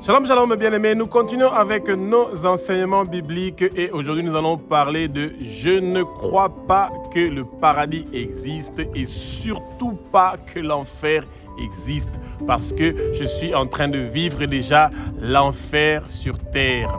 Shalom, shalom, bien-aimés. Nous continuons avec nos enseignements bibliques et aujourd'hui nous allons parler de « Je ne crois pas que le paradis existe et surtout pas que l'enfer existe parce que je suis en train de vivre déjà l'enfer sur terre. »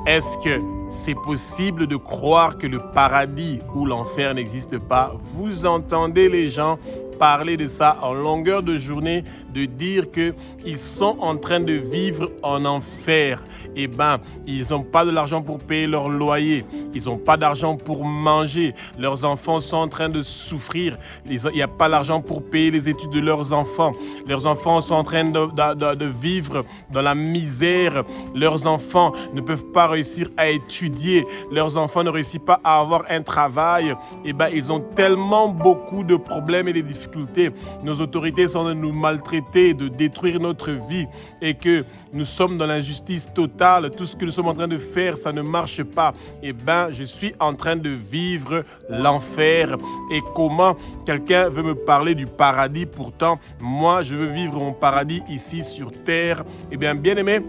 Est-ce que c'est possible de croire que le paradis ou l'enfer n'existe pas? Vous entendez les gens parler de ça en longueur de journée, de dire qu'ils sont en train de vivre en enfer. Eh bien, ils n'ont pas de l'argent pour payer leur loyer. Ils n'ont pas d'argent pour manger. Leurs enfants sont en train de souffrir. Il n'y a pas d'argent pour payer les études de leurs enfants. Leurs enfants sont en train de vivre dans la misère. Leurs enfants ne peuvent pas réussir à étudier. Leurs enfants ne réussissent pas à avoir un travail. Eh bien, ils ont tellement beaucoup de problèmes et de difficultés. Nos autorités sont en train de nous maltraiter, de détruire notre vie et que nous sommes dans l'injustice totale. Tout ce que nous sommes en train de faire, ça ne marche pas. Eh bien, je suis en train de vivre l'enfer. Et comment quelqu'un veut me parler du paradis? Pourtant, moi, je veux vivre mon paradis ici sur terre. Eh bien, bien-aimés,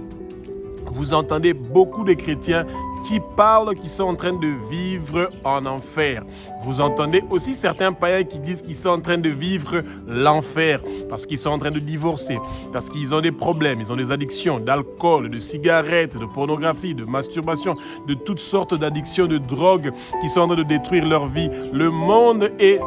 vous entendez beaucoup de chrétiens qui parlent, qui sont en train de vivre en enfer. Vous entendez aussi certains païens qui disent qu'ils sont en train de vivre l'enfer parce qu'ils sont en train de divorcer, parce qu'ils ont des problèmes, ils ont des addictions d'alcool, de cigarettes, de pornographie, de masturbation, de toutes sortes d'addictions, de drogues qui sont en train de détruire leur vie. Le monde est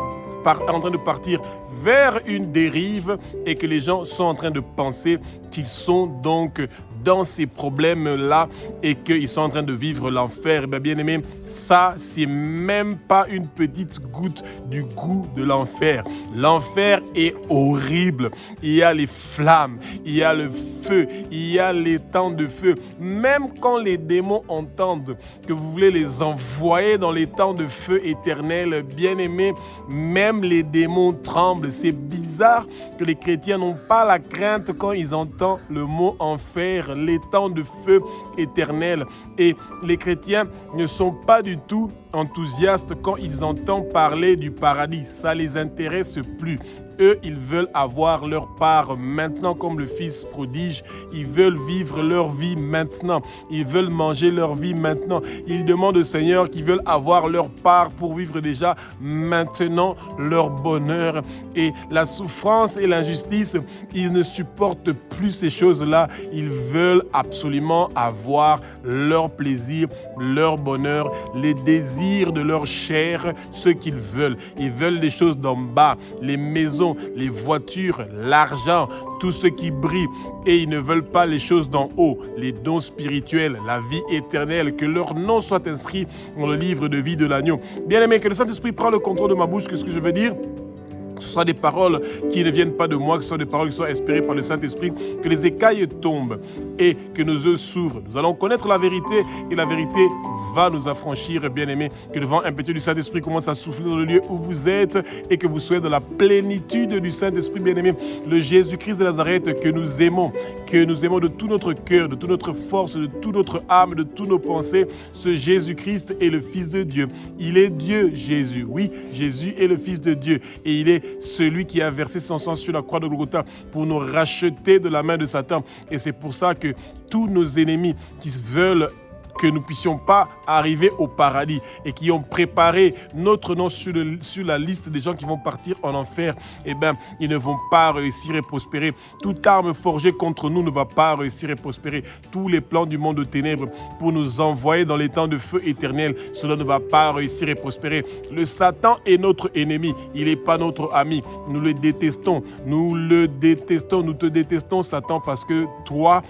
en train de partir vers une dérive et que les gens sont en train de penser qu'ils sont donc dans ces problèmes-là et qu'ils sont en train de vivre l'enfer. Bien aimé, ça, c'est même pas une petite goutte du goût de l'enfer. L'enfer est horrible. Il y a les flammes, il y a le feu, il y a les temps de feu. Même quand les démons entendent que vous voulez les envoyer dans les temps de feu éternel, bien aimé, même les démons tremblent. C'est bizarre que les chrétiens n'ont pas la crainte quand ils entendent le mot enfer, les temps de feu éternel. Et les chrétiens ne sont pas du tout enthousiastes quand ils entendent parler du paradis. Ça ne les intéresse plus. Eux, ils veulent avoir leur part maintenant comme le fils prodige. Ils veulent vivre leur vie maintenant. Ils veulent manger leur vie maintenant. Ils demandent au Seigneur qu'ils veulent avoir leur part pour vivre déjà maintenant leur bonheur. Et la souffrance et l'injustice, ils ne supportent plus ces choses-là. Ils veulent absolument avoir leur plaisir, leur bonheur, les désirs de leur chair, ce qu'ils veulent. Ils veulent des choses d'en bas, les maisons, les voitures, l'argent, tout ce qui brille. Et ils ne veulent pas les choses d'en haut, les dons spirituels, la vie éternelle, que leur nom soit inscrit dans le livre de vie de l'agneau. Bien-aimé, que le Saint-Esprit prenne le contrôle de ma bouche. Qu'est-ce que je veux dire? Que ce soit des paroles qui ne viennent pas de moi, que ce soit des paroles qui sont inspirées par le Saint-Esprit, que les écailles tombent et que nos yeux s'ouvrent. Nous allons connaître la vérité et la vérité va nous affranchir, bien-aimés. Que le vent impétueux du Saint-Esprit commence à souffler dans le lieu où vous êtes et que vous soyez dans la plénitude du Saint-Esprit, bien-aimés. Le Jésus-Christ de Nazareth que nous aimons de tout notre cœur, de toute notre force, de toute notre âme, de toutes nos pensées. Ce Jésus-Christ est le Fils de Dieu. Il est Dieu, Jésus. Oui, Jésus est le Fils de Dieu et il est celui qui a versé son sang sur la croix de Golgotha pour nous racheter de la main de Satan. Et c'est pour ça que tous nos ennemis qui veulent que nous ne puissions pas arriver au paradis et qui ont préparé notre nom sur la liste des gens qui vont partir en enfer, eh bien, ils ne vont pas réussir et prospérer. Toute arme forgée contre nous ne va pas réussir et prospérer. Tous les plans du monde de ténèbres pour nous envoyer dans les temps de feu éternel, cela ne va pas réussir et prospérer. Le Satan est notre ennemi, il n'est pas notre ami. Nous le détestons, nous te détestons, Satan, parce que toi,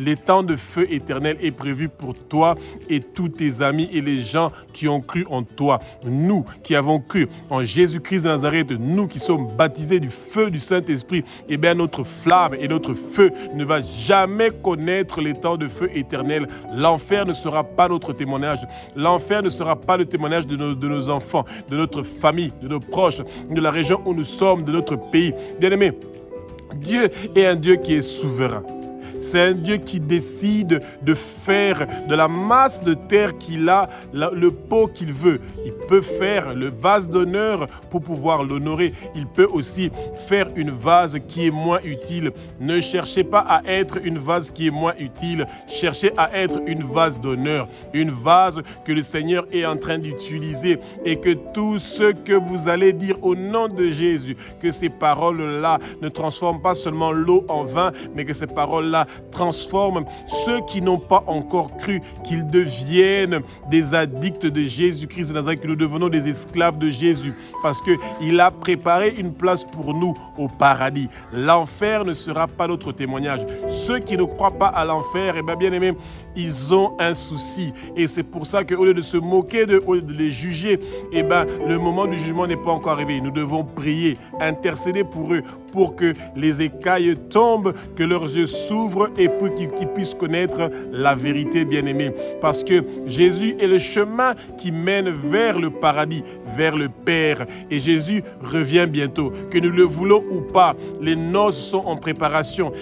les temps de feu éternel est prévu pour toi et tous tes amis et les gens qui ont cru en toi. Nous qui avons cru en Jésus-Christ de Nazareth, nous qui sommes baptisés du feu du Saint-Esprit, eh bien notre flamme et notre feu ne va jamais connaître les temps de feu éternel. L'enfer ne sera pas notre témoignage. L'enfer ne sera pas le témoignage de nos enfants, de notre famille, de nos proches, de la région où nous sommes, de notre pays. Bien-aimés, Dieu est un Dieu qui est souverain. C'est un Dieu qui décide de faire de la masse de terre qu'il a le pot qu'il veut. Il peut faire le vase d'honneur pour pouvoir l'honorer. Il peut aussi faire une vase qui est moins utile. Ne cherchez pas à être une vase qui est moins utile. Cherchez à être une vase d'honneur. Une vase que le Seigneur est en train d'utiliser et que tout ce que vous allez dire au nom de Jésus, que ces paroles-là ne transforment pas seulement l'eau en vin, mais que ces paroles-là transforment ceux qui n'ont pas encore cru, qu'ils deviennent des addicts de Jésus-Christ de Nazareth, que nous devenons des esclaves de Jésus, parce qu'il a préparé une place pour nous au paradis. L'enfer ne sera pas notre témoignage. Ceux qui ne croient pas à l'enfer, eh bien aimés, ils ont un souci. Et c'est pour ça qu'au lieu de se moquer d'eux, au lieu de les juger, le moment du jugement n'est pas encore arrivé. Nous devons prier, intercéder pour eux, pour que les écailles tombent, que leurs yeux s'ouvrent et pour qu'ils puissent connaître la vérité, bien-aimés. Parce que Jésus est le chemin qui mène vers le paradis, vers le Père. Et Jésus revient bientôt. Que nous le voulons ou pas, les noces sont en préparation.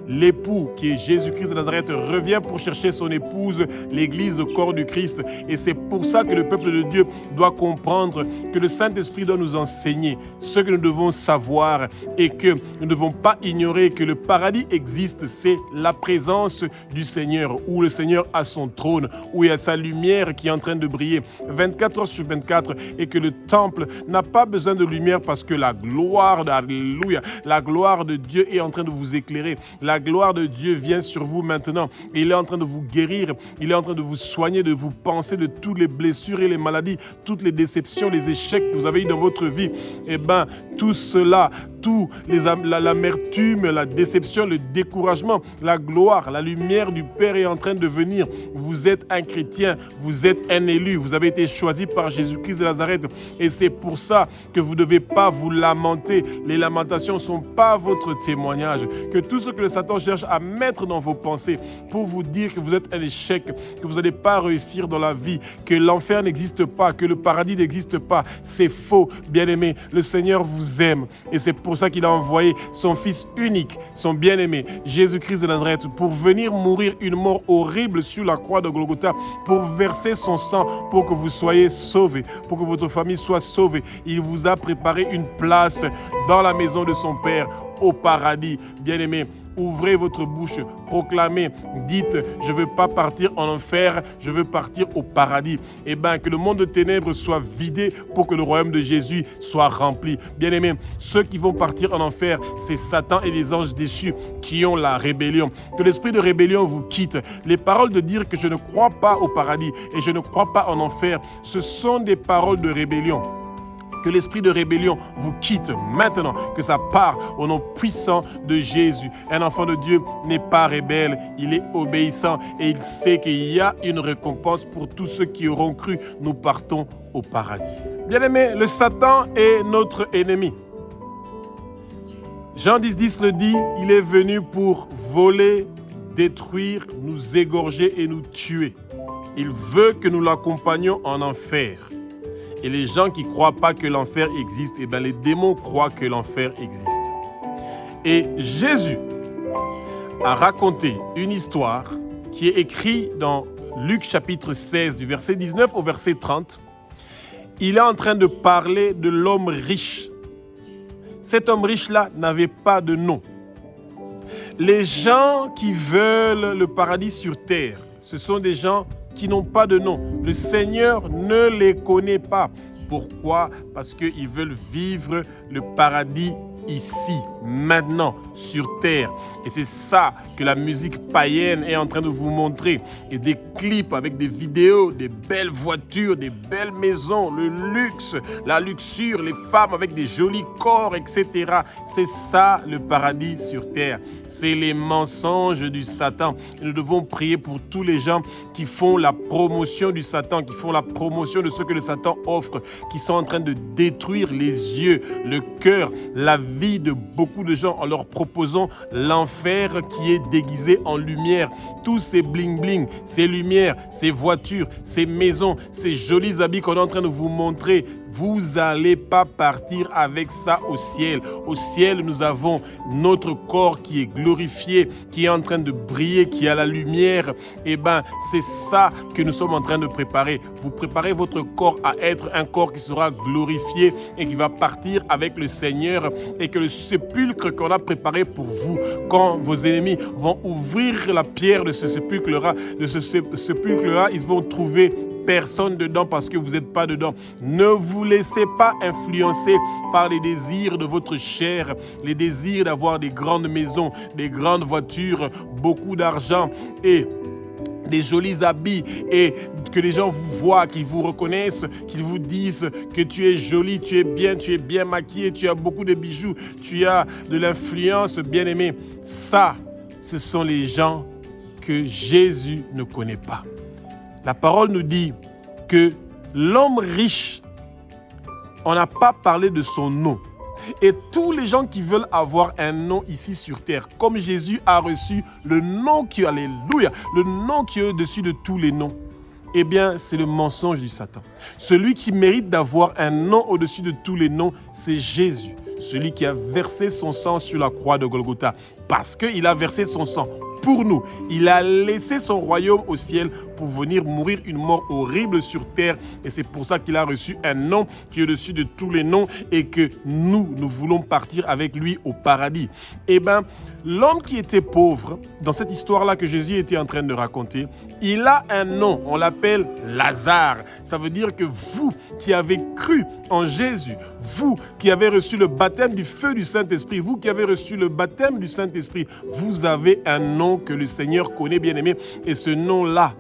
L'époux, qui est Jésus-Christ de Nazareth, revient pour chercher son épouse, l'Église au corps du Christ. Et c'est pour ça que le peuple de Dieu doit comprendre que le Saint-Esprit doit nous enseigner ce que nous devons savoir et que nous ne devons pas ignorer que le paradis existe. C'est la présence du Seigneur, où le Seigneur a son trône, où il y a sa lumière qui est en train de briller 24 heures sur 24 et que le temple n'a pas besoin de lumière parce que la gloire, alléluia, la gloire de Dieu est en train de vous éclairer. La gloire de Dieu vient sur vous maintenant. Il est en train de vous guérir, il est en train de vous soigner, de vous penser de toutes les blessures et les maladies, toutes les déceptions, les échecs que vous avez eu dans votre vie. Tout cela, l'amertume, la déception, le découragement, la gloire, la lumière du Père est en train de venir. Vous êtes un chrétien, vous êtes un élu, vous avez été choisi par Jésus-Christ de Nazareth et c'est pour ça que vous ne devez pas vous lamenter. Les lamentations ne sont pas votre témoignage. Que tout ce que le Satan cherche à mettre dans vos pensées pour vous dire que vous êtes un échec, que vous n'allez pas réussir dans la vie, que l'enfer n'existe pas, que le paradis n'existe pas, c'est faux. Bien-aimé, le Seigneur vous aime et c'est pour ça qu'il a envoyé son Fils unique, son bien-aimé, Jésus-Christ de Nazareth, pour venir mourir une mort horrible sur la croix de Golgotha, pour verser son sang, pour que vous soyez sauvés, pour que votre famille soit sauvée. Il vous a préparé une place dans la maison de son Père, au paradis. Bien-aimé, ouvrez votre bouche, proclamez, dites, je ne veux pas partir en enfer, je veux partir au paradis. Que le monde de ténèbres soit vidé pour que le royaume de Jésus soit rempli. Bien-aimés, ceux qui vont partir en enfer, c'est Satan et les anges déchus qui ont la rébellion. Que l'esprit de rébellion vous quitte. Les paroles de dire que je ne crois pas au paradis et je ne crois pas en enfer, ce sont des paroles de rébellion. Que l'esprit de rébellion vous quitte maintenant, que ça part au nom puissant de Jésus. Un enfant de Dieu n'est pas rebelle, il est obéissant et il sait qu'il y a une récompense pour tous ceux qui auront cru. Nous partons au paradis. Bien-aimés, le Satan est notre ennemi. Jean 10,10 le dit, il est venu pour voler, détruire, nous égorger et nous tuer. Il veut que nous l'accompagnions en enfer. Et les gens qui ne croient pas que l'enfer existe, les démons croient que l'enfer existe. Et Jésus a raconté une histoire qui est écrite dans Luc chapitre 16, du verset 19 au verset 30. Il est en train de parler de l'homme riche. Cet homme riche-là n'avait pas de nom. Les gens qui veulent le paradis sur terre, ce sont des gens qui n'ont pas de nom. Le Seigneur ne les connaît pas. Pourquoi? Parce qu'ils veulent vivre le paradis ici, maintenant, sur terre. Et c'est ça que la musique païenne est en train de vous montrer. Et des clips avec des vidéos, des belles voitures, des belles maisons, le luxe, la luxure, les femmes avec des jolis corps, etc. C'est ça le paradis sur terre. C'est les mensonges du Satan. Et nous devons prier pour tous les gens qui font la promotion du Satan, qui font la promotion de ce que le Satan offre, qui sont en train de détruire les yeux, le cœur, la vie de beaucoup de gens en leur proposant l'enfer qui est déguisé en lumière. Tous ces bling-bling, ces lumières, ces voitures, ces maisons, ces jolis habits qu'on est en train de vous montrer, vous n'allez pas partir avec ça au ciel. Au ciel, nous avons notre corps qui est glorifié, qui est en train de briller, qui a la lumière. Eh bien, c'est ça que nous sommes en train de préparer. Vous préparez votre corps à être un corps qui sera glorifié et qui va partir avec le Seigneur, et que le sépulcre qu'on a préparé pour vous, quand vos ennemis vont ouvrir la pierre de ce sépulcre-là, ils vont trouver personne dedans parce que vous n'êtes pas dedans. Ne vous laissez pas influencer par les désirs de votre chair, les désirs d'avoir des grandes maisons, des grandes voitures, beaucoup d'argent et des jolis habits, et que les gens vous voient, qu'ils vous reconnaissent, qu'ils vous disent que tu es jolie, tu es bien maquillée, tu as beaucoup de bijoux, tu as de l'influence, bien-aimé. Ça, ce sont les gens que Jésus ne connaît pas. La parole nous dit que l'homme riche, on n'a pas parlé de son nom. Et tous les gens qui veulent avoir un nom ici sur terre, comme Jésus a reçu le nom qui, alléluia, le nom qui est au-dessus de tous les noms, eh bien, c'est le mensonge du Satan. Celui qui mérite d'avoir un nom au-dessus de tous les noms, c'est Jésus. Celui qui a versé son sang sur la croix de Golgotha. Parce qu'il a versé son sang pour nous. Il a laissé son royaume au ciel pour venir mourir une mort horrible sur terre. Et c'est pour ça qu'il a reçu un nom qui est au-dessus de tous les noms, et que nous voulons partir avec lui au paradis. Eh bien, l'homme qui était pauvre, dans cette histoire-là que Jésus était en train de raconter, il a un nom, on l'appelle Lazare. Ça veut dire que vous qui avez cru en Jésus, vous qui avez reçu le baptême du feu du Saint-Esprit, vous qui avez reçu le baptême du Saint-Esprit, vous avez un nom que le Seigneur connaît, bien aimé, et ce nom-là,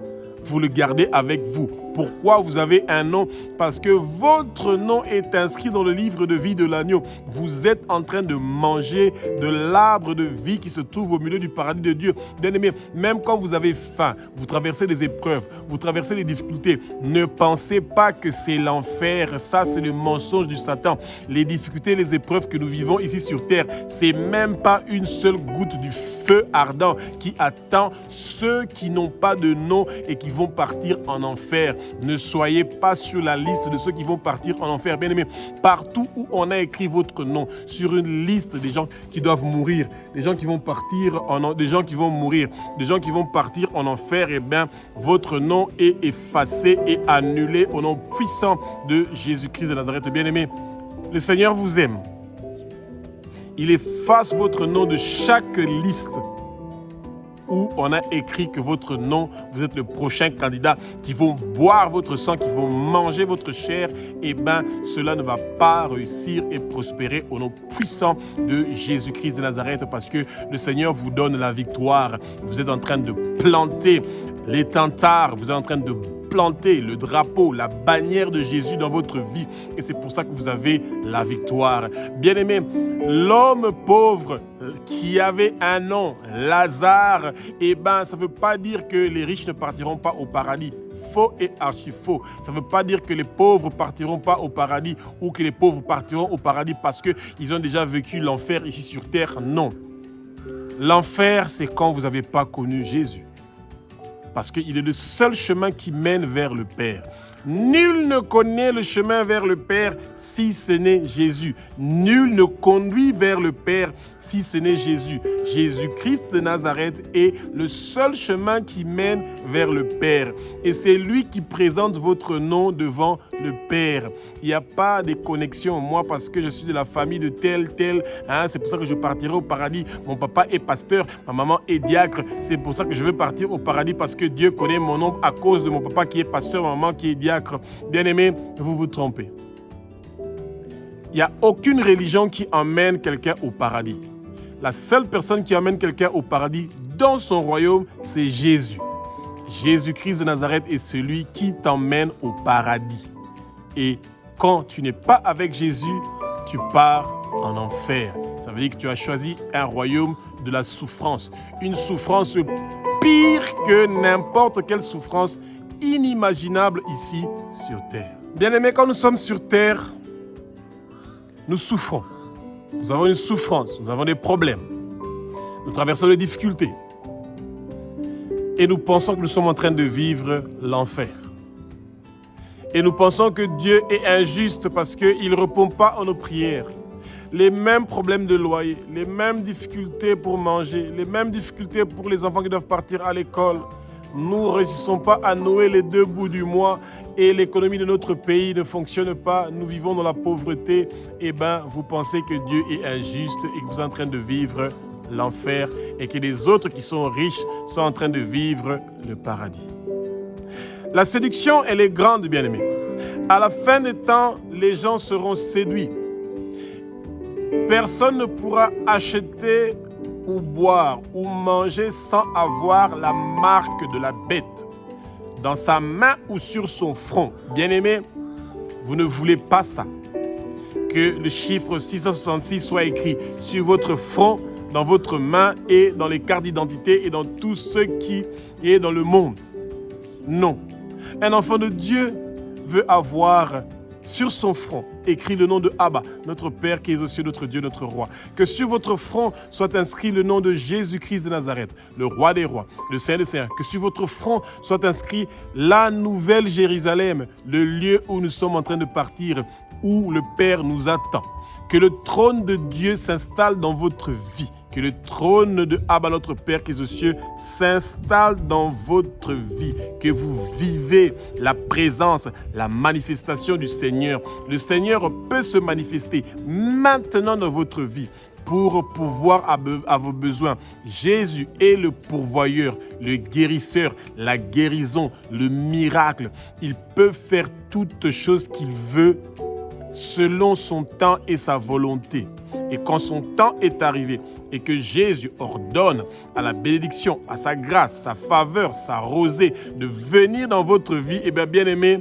vous le gardez avec vous. Pourquoi vous avez un nom? Parce que votre nom est inscrit dans le livre de vie de l'agneau. Vous êtes en train de manger de l'arbre de vie qui se trouve au milieu du paradis de Dieu. Bien aimé, même quand vous avez faim, vous traversez des épreuves, vous traversez des difficultés, ne pensez pas que c'est l'enfer. Ça, c'est le mensonge du Satan. Les difficultés, les épreuves que nous vivons ici sur terre, c'est même pas une seule goutte du feu ardent qui attend ceux qui n'ont pas de nom et qui vont partir en enfer. Ne soyez pas sur la liste de ceux qui vont partir en enfer. Bien aimé, partout où on a écrit votre nom sur une liste des gens qui doivent mourir, des gens qui vont partir des gens qui vont mourir, des gens qui vont partir en enfer, eh bien, votre nom est effacé et annulé au nom puissant de Jésus-Christ de Nazareth. Bien aimé, le Seigneur vous aime. Il efface votre nom de chaque liste où on a écrit que votre nom, vous êtes le prochain candidat, qui vont boire votre sang, qui vont manger votre chair. Eh bien, cela ne va pas réussir et prospérer au nom puissant de Jésus-Christ de Nazareth, parce que le Seigneur vous donne la victoire. Vous êtes en train de planter l'étendard, vous êtes en train de planter le drapeau, la bannière de Jésus dans votre vie. Et c'est pour ça que vous avez la victoire. Bien-aimé, l'homme pauvre qui avait un nom, Lazare, eh bien, ça ne veut pas dire que les riches ne partiront pas au paradis. Faux et archi faux. Ça ne veut pas dire que les pauvres ne partiront pas au paradis, ou que les pauvres partiront au paradis parce qu'ils ont déjà vécu l'enfer ici sur terre. Non. L'enfer, c'est quand vous n'avez pas connu Jésus. Parce qu'il est le seul chemin qui mène vers le Père. Nul ne connaît le chemin vers le Père si ce n'est Jésus. Nul ne conduit vers le Père si ce n'est Jésus. Jésus-Christ de Nazareth est le seul chemin qui mène vers le Père. Et c'est lui qui présente votre nom devant le Père. Il n'y a pas de connexion. Moi, parce que je suis de la famille de tel, c'est pour ça que je partirai au paradis. Mon papa est pasteur, ma maman est diacre. C'est pour ça que je veux partir au paradis, parce que Dieu connaît mon nom à cause de mon papa qui est pasteur, ma maman qui est diacre. Bien-aimé, vous vous trompez. Il n'y a aucune religion qui emmène quelqu'un au paradis. La seule personne qui emmène quelqu'un au paradis dans son royaume, c'est Jésus. Jésus-Christ de Nazareth est celui qui t'emmène au paradis. Et quand tu n'es pas avec Jésus, tu pars en enfer. Ça veut dire que tu as choisi un royaume de la souffrance. Une souffrance pire que n'importe quelle souffrance inimaginable ici sur terre. Bien-aimés, quand nous sommes sur terre, nous souffrons. Nous avons une souffrance, nous avons des problèmes. Nous traversons des difficultés. Et nous pensons que nous sommes en train de vivre l'enfer. Et nous pensons que Dieu est injuste parce qu'il ne répond pas à nos prières. Les mêmes problèmes de loyer, les mêmes difficultés pour manger, les mêmes difficultés pour les enfants qui doivent partir à l'école. Nous ne réussissons pas à nouer les 2 bouts du mois et l'économie de notre pays ne fonctionne pas. Nous vivons dans la pauvreté. Eh bien, vous pensez que Dieu est injuste et que vous êtes en train de vivre l'enfer et que les autres qui sont riches sont en train de vivre le paradis. La séduction, elle est grande, bien-aimés. À la fin des temps, les gens seront séduits. Personne ne pourra acheter ou boire ou manger sans avoir la marque de la bête dans sa main ou sur son front. Bien-aimés, vous ne voulez pas ça. Que le chiffre 666 soit écrit sur votre front, dans votre main et dans les cartes d'identité et dans tout ce qui est dans le monde. Non. Un enfant de Dieu veut avoir sur son front écrit le nom de Abba, notre Père qui est aux cieux, notre Dieu, notre Roi. Que sur votre front soit inscrit le nom de Jésus-Christ de Nazareth, le Roi des Rois, le Saint des Saints. Que sur votre front soit inscrit la nouvelle Jérusalem, le lieu où nous sommes en train de partir, où le Père nous attend. Que le trône de Dieu s'installe dans votre vie. Que le trône de Abba, notre Père qui est aux cieux, s'installe dans votre vie. Que vous vivez la présence, la manifestation du Seigneur. Le Seigneur peut se manifester maintenant dans votre vie pour pourvoir à vos besoins. Jésus est le pourvoyeur, le guérisseur, la guérison, le miracle. Il peut faire toutes choses qu'il veut selon son temps et sa volonté. Et quand son temps est arrivé et que Jésus ordonne à la bénédiction, à sa grâce, sa faveur, sa rosée de venir dans votre vie, eh bien aimé,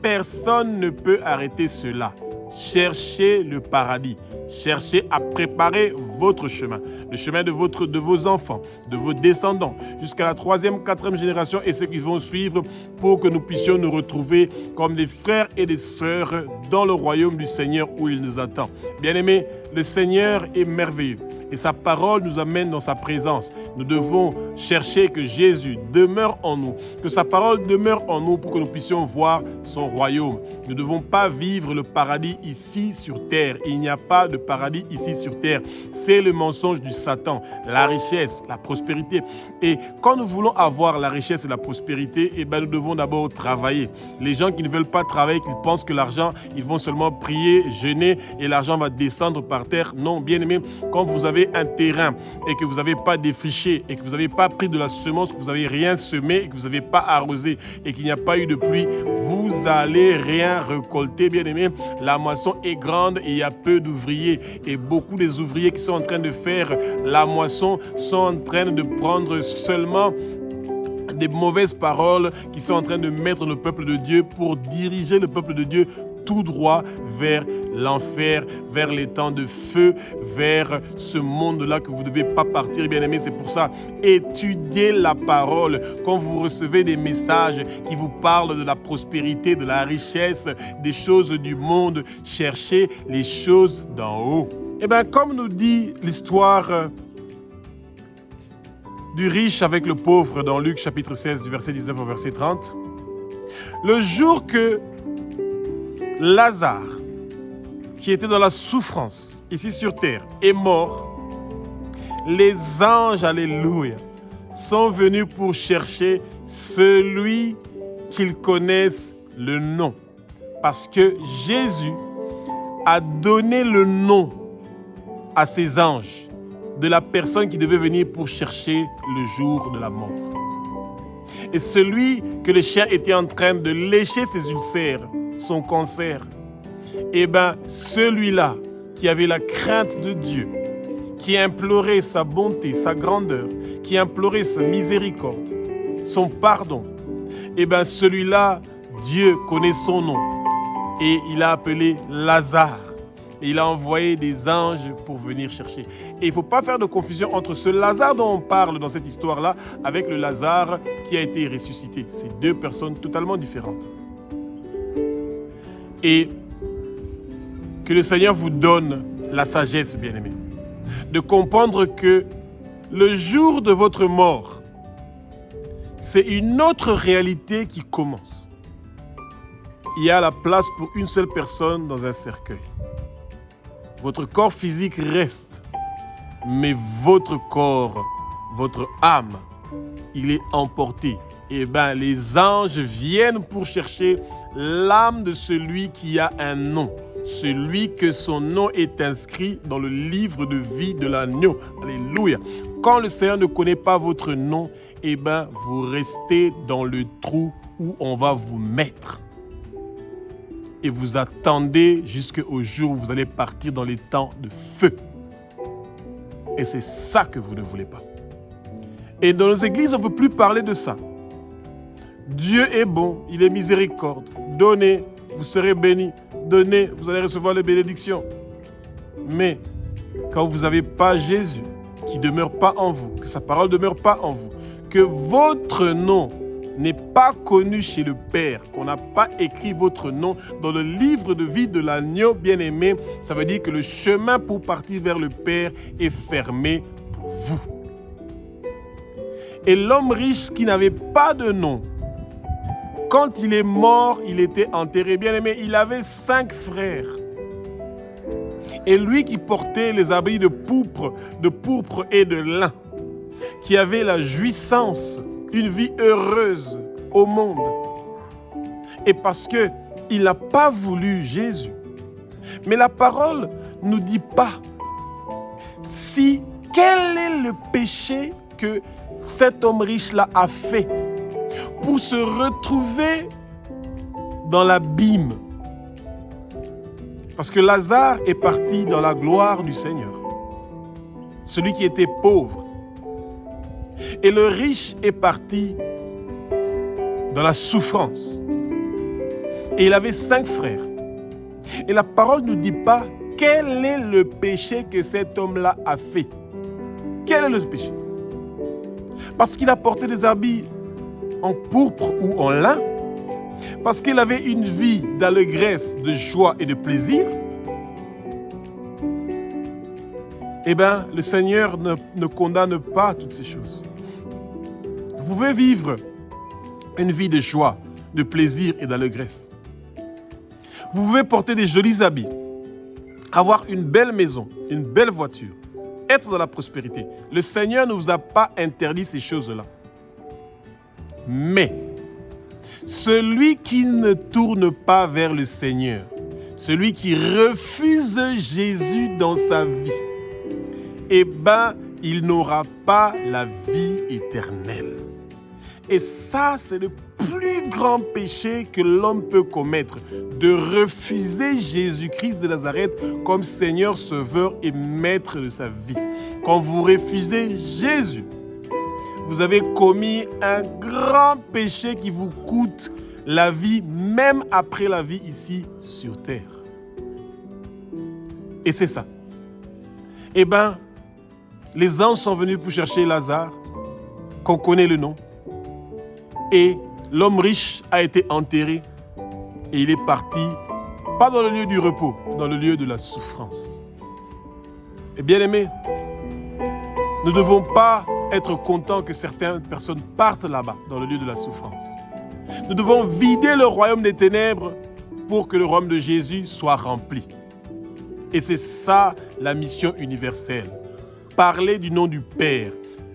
personne ne peut arrêter cela. Cherchez le paradis. Cherchez à préparer votre chemin, le chemin de vos enfants, de vos descendants, jusqu'à la 3e, 4e génération et ceux qui vont suivre pour que nous puissions nous retrouver comme des frères et des sœurs dans le royaume du Seigneur où il nous attend. Bien-aimés, le Seigneur est merveilleux et sa parole nous amène dans sa présence. Nous devons chercher que Jésus demeure en nous, que sa parole demeure en nous pour que nous puissions voir son royaume. Nous ne devons pas vivre le paradis ici sur terre. Il n'y a pas de paradis ici sur terre. C'est le mensonge du Satan, la richesse, la prospérité. Et quand nous voulons avoir la richesse et la prospérité, eh bien, nous devons d'abord travailler. Les gens qui ne veulent pas travailler, qui pensent que l'argent, ils vont seulement prier, jeûner et l'argent va descendre par terre. Non, bien aimé, quand vous avez un terrain et que vous n'avez pas défriché et que vous n'avez pas pris de la semence, que vous n'avez rien semé et que vous n'avez pas arrosé et qu'il n'y a pas eu de pluie, vous n'allez rien récolter, bien aimé. La moisson est grande et il y a peu d'ouvriers. Et beaucoup des ouvriers qui sont en train de faire la moisson sont en train de prendre seulement des mauvaises paroles qui sont en train de mettre le peuple de Dieu pour diriger le peuple de Dieu tout droit vers l'enfer, vers les temps de feu, vers ce monde-là que vous ne devez pas partir, bien-aimés. C'est pour ça, étudiez la parole. Quand vous recevez des messages qui vous parlent de la prospérité, de la richesse, des choses du monde, cherchez les choses d'en haut. Eh bien, comme nous dit l'histoire du riche avec le pauvre dans Luc chapitre 16, du verset 19 au verset 30, le jour que Lazare, qui était dans la souffrance ici sur terre, est mort, les anges, alléluia, sont venus pour chercher celui qu'ils connaissent le nom. Parce que Jésus a donné le nom à ses anges de la personne qui devait venir pour chercher le jour de la mort. Et celui que le chien était en train de lécher ses ulcères, son cancer, eh bien, celui-là qui avait la crainte de Dieu, qui implorait sa bonté, sa grandeur, qui implorait sa miséricorde, son pardon, eh bien, celui-là, Dieu connaît son nom et il a appelé Lazare. Et il a envoyé des anges pour venir chercher. Et il ne faut pas faire de confusion entre ce Lazare dont on parle dans cette histoire-là avec le Lazare qui a été ressuscité. C'est deux personnes totalement différentes. Et que le Seigneur vous donne la sagesse, bien-aimés, de comprendre que le jour de votre mort, c'est une autre réalité qui commence. il y a la place pour une seule personne dans un cercueil. Votre corps physique reste, mais votre corps, votre âme, il est emporté. Eh bien, les anges viennent pour chercher l'âme de celui qui a un nom, celui que son nom est inscrit dans le livre de vie de l'agneau. Alléluia. Quand le Seigneur ne connaît pas votre nom, eh bien, vous restez dans le trou où on va vous mettre. Et vous attendez jusqu'au jour où vous allez partir dans les temps de feu. Et c'est ça que vous ne voulez pas. Et dans nos églises, on ne veut plus parler de ça. Dieu est bon, il est miséricorde. Donnez, vous serez bénis. Donnez, vous allez recevoir les bénédictions. Mais quand vous n'avez pas Jésus, qui ne demeure pas en vous, que sa parole ne demeure pas en vous, que votre nom n'est pas connu chez le Père, qu'on n'a pas écrit votre nom dans le livre de vie de l'agneau bien-aimé, ça veut dire que le chemin pour partir vers le Père est fermé pour vous. Et l'homme riche qui n'avait pas de nom, quand il est mort, il était enterré. Bien-aimé, il avait 5 frères. Et lui qui portait les habits de pourpre et de lin, qui avait la jouissance, une vie heureuse au monde. Et parce qu'il n'a pas voulu Jésus. Mais la parole ne nous dit pas quel est le péché que cet homme riche-là a fait pour se retrouver dans l'abîme. Parce que Lazare est parti dans la gloire du Seigneur. Celui qui était pauvre. Et le riche est parti dans la souffrance. Et il avait 5 frères. Et la parole ne nous dit pas quel est le péché que cet homme-là a fait. Quel est le péché? Parce qu'il a porté des habits en pourpre ou en lin, parce qu'il avait une vie d'allégresse, de joie et de plaisir, eh bien, le Seigneur ne condamne pas toutes ces choses. Vous pouvez vivre une vie de joie, de plaisir et d'allégresse. Vous pouvez porter des jolis habits, avoir une belle maison, une belle voiture, être dans la prospérité. Le Seigneur ne vous a pas interdit ces choses-là. Mais celui qui ne tourne pas vers le Seigneur, celui qui refuse Jésus dans sa vie, eh bien, il n'aura pas la vie éternelle. Et ça, c'est le plus grand péché que l'homme peut commettre, de refuser Jésus-Christ de Nazareth comme Seigneur, Sauveur et Maître de sa vie. Quand vous refusez Jésus, vous avez commis un grand péché qui vous coûte la vie, même après la vie ici sur terre. Et c'est ça. Eh bien, les anges sont venus pour chercher Lazare, qu'on connaît le nom. Et l'homme riche a été enterré. Et il est parti, pas dans le lieu du repos, dans le lieu de la souffrance. Et bien aimés, nous ne devons pas être contents que certaines personnes partent là-bas, dans le lieu de la souffrance. Nous devons vider le royaume des ténèbres pour que le royaume de Jésus soit rempli. Et c'est ça la mission universelle. Parler du nom du Père,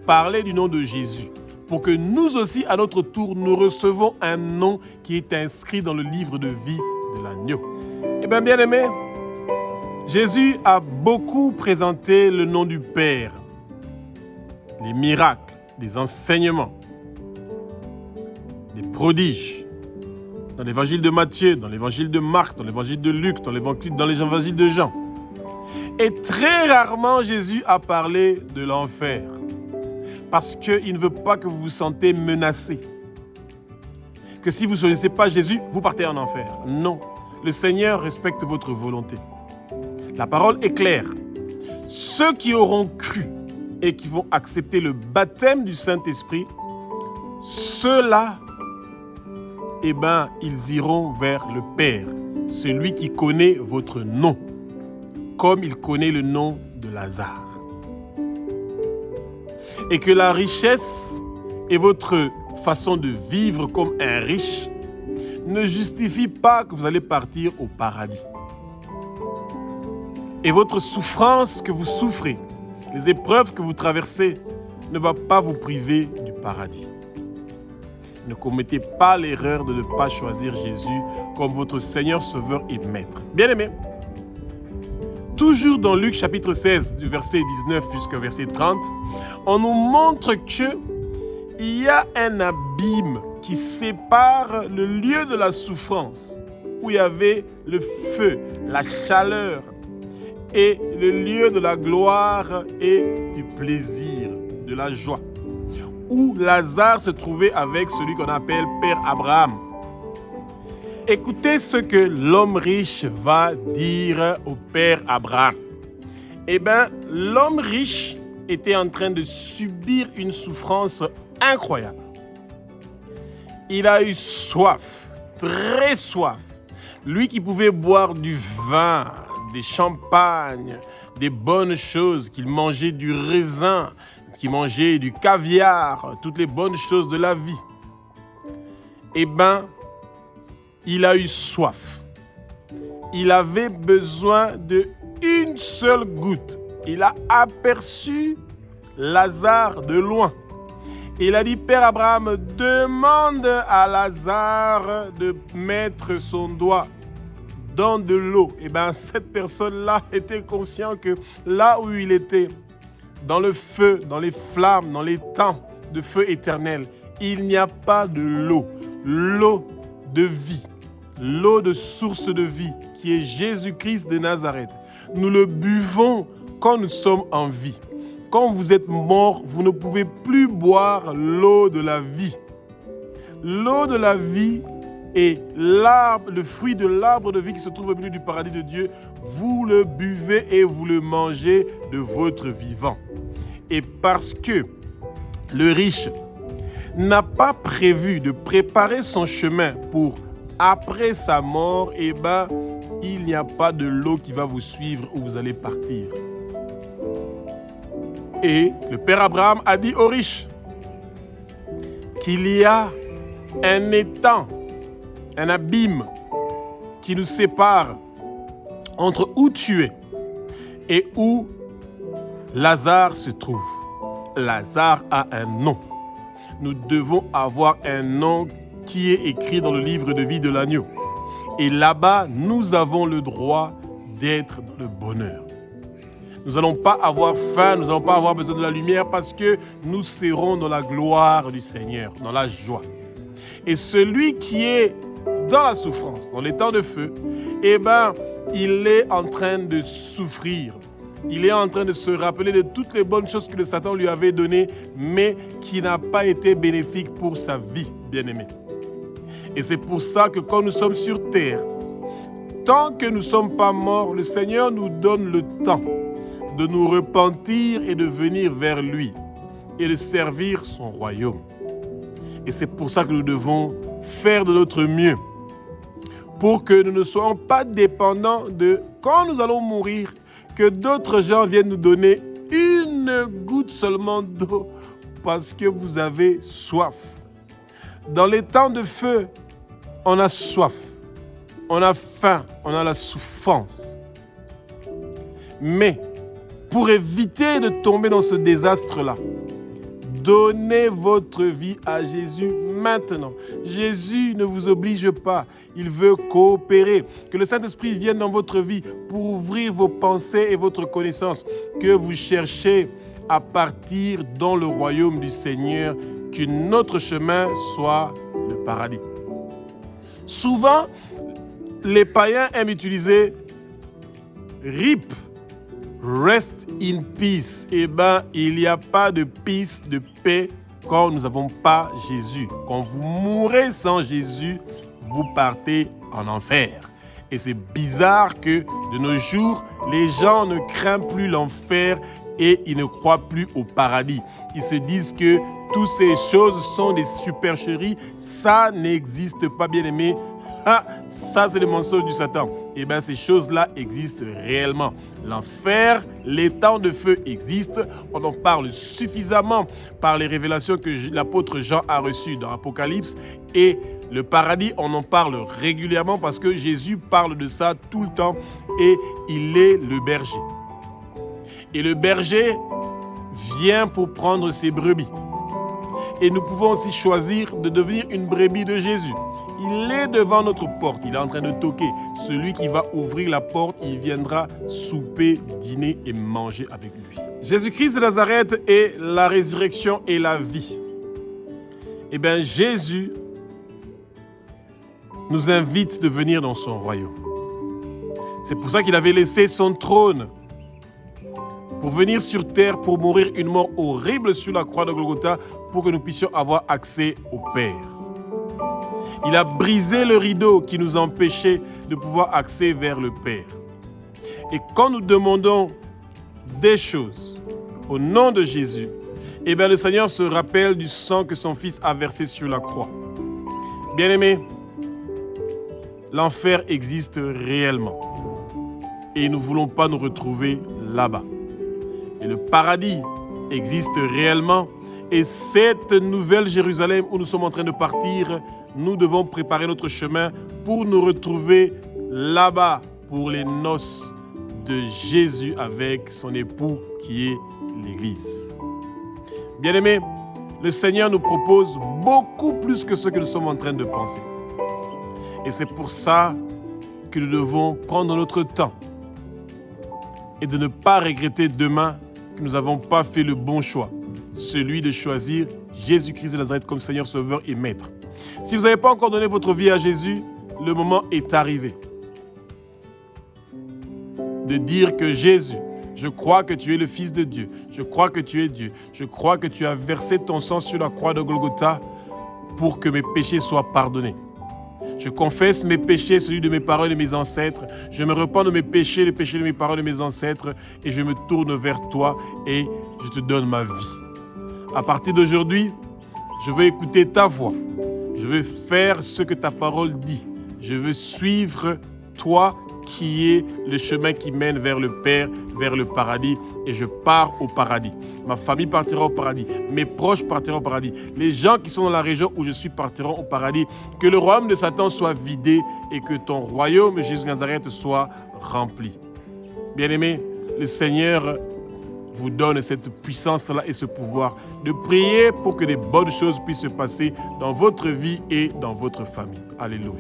parler du nom de Jésus, pour que nous aussi, à notre tour, nous recevons un nom qui est inscrit dans le livre de vie de l'agneau. Eh bien, bien-aimés, Jésus a beaucoup présenté le nom du Père, les miracles, les enseignements, les prodiges, dans l'évangile de Matthieu, dans l'évangile de Marc, dans l'évangile de Luc, dans l'évangile de Jean. Et très rarement, Jésus a parlé de l'enfer. Parce qu'il ne veut pas que vous vous sentez menacé. Que si vous ne connaissez pas Jésus, vous partez en enfer. Non, le Seigneur respecte votre volonté. La parole est claire. Ceux qui auront cru et qui vont accepter le baptême du Saint-Esprit, ceux-là, eh bien, ils iront vers le Père, celui qui connaît votre nom, comme il connaît le nom de Lazare. Et que la richesse et votre façon de vivre comme un riche ne justifie pas que vous allez partir au paradis. Et votre souffrance que vous souffrez, les épreuves que vous traversez, ne va pas vous priver du paradis. Ne commettez pas l'erreur de ne pas choisir Jésus comme votre Seigneur, Sauveur et Maître. Bien-aimés, toujours dans Luc chapitre 16, du verset 19 jusqu'au verset 30, on nous montre qu'il y a un abîme qui sépare le lieu de la souffrance, où il y avait le feu, la chaleur, et le lieu de la gloire et du plaisir, de la joie, où Lazare se trouvait avec celui qu'on appelle Père Abraham. Écoutez ce que l'homme riche va dire au Père Abraham. Eh bien, l'homme riche était en train de subir une souffrance incroyable. Il a eu soif, très soif. Lui qui pouvait boire du vin, des champagnes, des bonnes choses, qu'il mangeait du raisin, qu'il mangeait du caviar, toutes les bonnes choses de la vie. Eh bien, il a eu soif. Il avait besoin d'une seule goutte. Il a aperçu Lazare de loin. Il a dit, Père Abraham, demande à Lazare de mettre son doigt dans de l'eau. Et bien, cette personne-là était conscient que là où il était, dans le feu, dans les flammes, dans les temps de feu éternel, il n'y a pas de l'eau. L'eau de vie, l'eau de source de vie, qui est Jésus-Christ de Nazareth. Nous le buvons quand nous sommes en vie. Quand vous êtes mort, vous ne pouvez plus boire l'eau de la vie. L'eau de la vie et le fruit de l'arbre de vie qui se trouve au milieu du paradis de Dieu, vous le buvez et vous le mangez de votre vivant. Et parce que le riche n'a pas prévu de préparer son chemin pour après sa mort, eh bien, il n'y a pas de l'eau qui va vous suivre où vous allez partir. Et le Père Abraham a dit aux riches qu'il y a un étang, un abîme qui nous sépare entre où tu es et où Lazare se trouve. Lazare a un nom. Nous devons avoir un nom qui est écrit dans le livre de vie de l'agneau. Et là-bas, nous avons le droit d'être dans le bonheur. Nous n'allons pas avoir faim, nous n'allons pas avoir besoin de la lumière parce que nous serons dans la gloire du Seigneur, dans la joie. Et celui qui est dans la souffrance, dans les temps de feu, eh bien, il est en train de souffrir. Il est en train de se rappeler de toutes les bonnes choses que le Satan lui avait données, mais qui n'a pas été bénéfique pour sa vie, bien-aimé. Et c'est pour ça que quand nous sommes sur terre, tant que nous ne sommes pas morts, le Seigneur nous donne le temps de nous repentir et de venir vers lui et de servir son royaume. Et c'est pour ça que nous devons faire de notre mieux pour que nous ne soyons pas dépendants de quand nous allons mourir, que d'autres gens viennent nous donner une goutte seulement d'eau parce que vous avez soif. Dans les temps de feu, on a soif, on a faim, on a la souffrance. Mais pour éviter de tomber dans ce désastre-là, donnez votre vie à Jésus maintenant. Jésus ne vous oblige pas. Il veut coopérer. Que le Saint-Esprit vienne dans votre vie pour ouvrir vos pensées et votre connaissance. Que vous cherchez à partir dans le royaume du Seigneur. Que notre chemin soit le paradis. Souvent, les païens aiment utiliser RIP. Rest in peace. Eh bien, il n'y a pas de peace, de paix, quand nous n'avons pas Jésus. Quand vous mourrez sans Jésus, vous partez en enfer. Et c'est bizarre que de nos jours, les gens ne craignent plus l'enfer et ils ne croient plus au paradis. Ils se disent que toutes ces choses sont des supercheries. Ça n'existe pas, bien-aimé. Ah, ça, c'est le mensonge du Satan. Eh bien, ces choses-là existent réellement. L'enfer, les temps de feu existent. On en parle suffisamment par les révélations que l'apôtre Jean a reçues dans l'Apocalypse. Et Le paradis, on en parle régulièrement parce que Jésus parle de ça tout le temps et il est le berger. Et le berger vient pour prendre ses brebis. Et nous pouvons aussi choisir de devenir une brebis de Jésus. Il est devant notre porte, il est en train de toquer. Celui qui va ouvrir la porte, il viendra souper, dîner et manger avec lui. Jésus-Christ de Nazareth est la résurrection et la vie. Eh bien, Jésus nous invite de venir dans son royaume. C'est pour ça qu'il avait laissé son trône pour venir sur terre, pour mourir une mort horrible sur la croix de Golgotha, pour que nous puissions avoir accès au Père. Il a brisé le rideau qui nous empêchait de pouvoir accéder vers le Père. Et quand nous demandons des choses au nom de Jésus, eh bien le Seigneur se rappelle du sang que son Fils a versé sur la croix. Bien-aimés, l'enfer existe réellement. Et nous ne voulons pas nous retrouver là-bas. Et le paradis existe réellement. Et cette nouvelle Jérusalem où nous sommes en train de partir, nous devons préparer notre chemin pour nous retrouver là-bas pour les noces de Jésus avec son époux qui est l'Église. Bien-aimés, le Seigneur nous propose beaucoup plus que ce que nous sommes en train de penser. Et c'est pour ça que nous devons prendre notre temps et de ne pas regretter demain que nous n'avons pas fait le bon choix, celui de choisir Jésus-Christ de Nazareth comme Seigneur, Sauveur et Maître. Si vous n'avez pas encore donné votre vie à Jésus, le moment est arrivé de dire que Jésus, je crois que tu es le Fils de Dieu, je crois que tu es Dieu, je crois que tu as versé ton sang sur la croix de Golgotha pour que mes péchés soient pardonnés. Je confesse mes péchés, celui de mes parents et de mes ancêtres. Je me repens de mes péchés, les péchés de mes parents et de mes ancêtres, et je me tourne vers toi et je te donne ma vie. À partir d'aujourd'hui, je veux écouter ta voix. Je veux faire ce que ta parole dit. Je veux suivre toi qui est le chemin qui mène vers le Père, vers le paradis, et je pars au paradis. Ma famille partira au paradis, mes proches partiront au paradis, les gens qui sont dans la région où je suis partiront au paradis. Que le royaume de Satan soit vidé et que ton royaume, Jésus de Nazareth, soit rempli. Bien-aimés, le Seigneur vous donne cette puissance-là et ce pouvoir de prier pour que des bonnes choses puissent se passer dans votre vie et dans votre famille. Alléluia.